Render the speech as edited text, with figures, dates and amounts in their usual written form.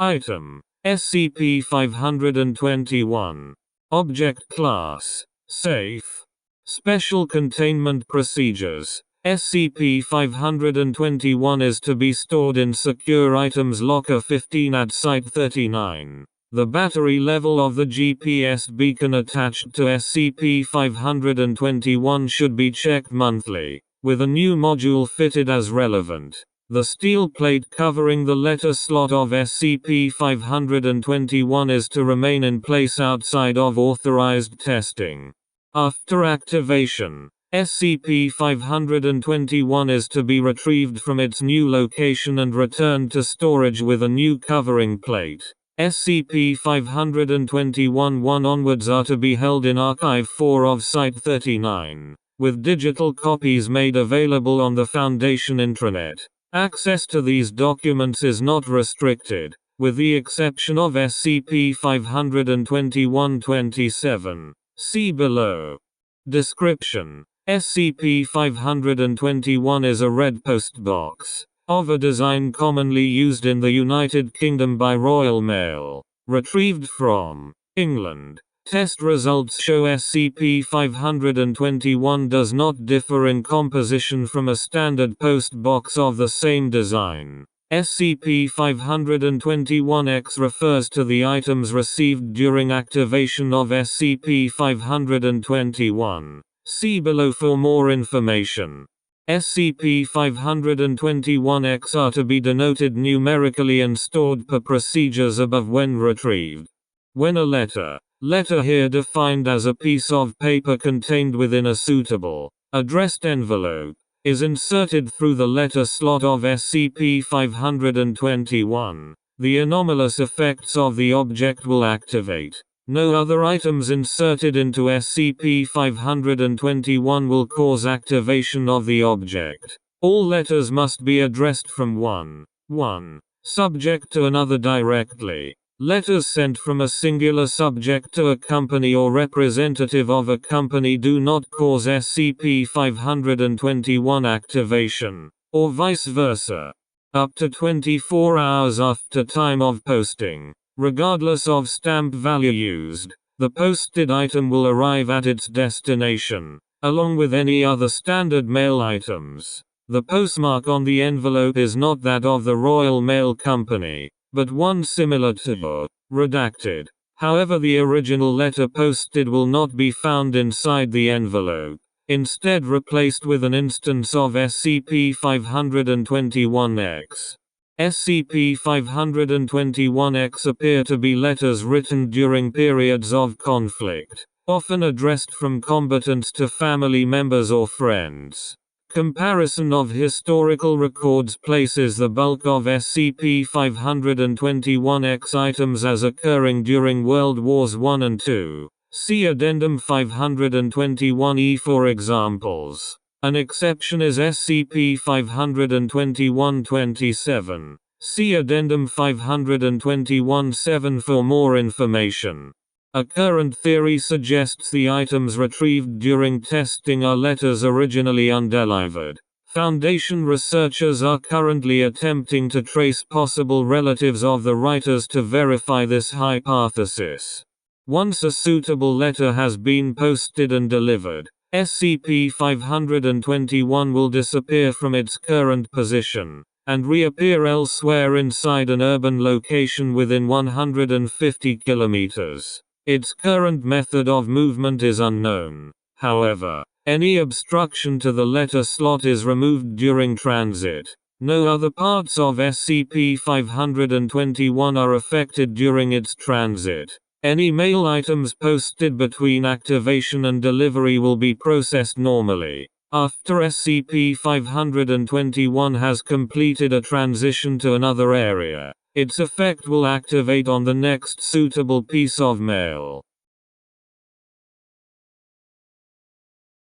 Item SCP-521. Object Class Safe. Special Containment Procedures. SCP-521 is to be stored in Secure Items Locker 15 at Site-39. The battery level of the GPS beacon attached to SCP-521 should be checked monthly, with a new module fitted as relevant. The steel plate covering the letter slot of SCP-521 is to remain in place outside of authorized testing. After activation, SCP-521 is to be retrieved from its new location and returned to storage with a new covering plate. SCP-521-1 onwards are to be held in Archive 4 of Site-39, with digital copies made available on the Foundation intranet. Access to these documents is not restricted, with the exception of SCP-521-27. See below. Description: SCP-521 is a red postbox, of a design commonly used in the United Kingdom by Royal Mail. Retrieved from England. Test results show SCP-521 does not differ in composition from a standard postbox of the same design. SCP-521-X refers to the items received during activation of SCP-521. See below for more information. SCP-521-X are to be denoted numerically and stored per procedures above when retrieved. When a letter here defined as a piece of paper contained within a suitable, addressed envelope, is inserted through the letter slot of SCP-521, the anomalous effects of the object will activate. No other items inserted into SCP-521 will cause activation of the object. All letters must be addressed from one subject to another directly. Letters sent from a singular subject to a company or representative of a company do not cause SCP-521 activation, or vice versa. Up to 24 hours after time of posting, regardless of stamp value used, the posted item will arrive at its destination, along with any other standard mail items. The postmark on the envelope is not that of the Royal Mail Company, but one similar to redacted. However, the original letter posted will not be found inside the envelope, instead replaced with an instance of SCP-521-X. SCP-521-X appear to be letters written during periods of conflict, often addressed from combatants to family members or friends. Comparison of historical records places the bulk of SCP-521-X items as occurring during World Wars I and II. See Addendum 521-E for examples. An exception is SCP-521-27. See Addendum 521-7 for more information. A current theory suggests the items retrieved during testing are letters originally undelivered. Foundation researchers are currently attempting to trace possible relatives of the writers to verify this hypothesis. Once a suitable letter has been posted and delivered, SCP-521 will disappear from its current position, and reappear elsewhere inside an urban location within 150 kilometers. Its current method of movement is unknown. However, any obstruction to the letter slot is removed during transit. No other parts of SCP-521 are affected during its transit. Any mail items posted between activation and delivery will be processed normally. After SCP-521 has completed a transition to another area, its effect will activate on the next suitable piece of mail.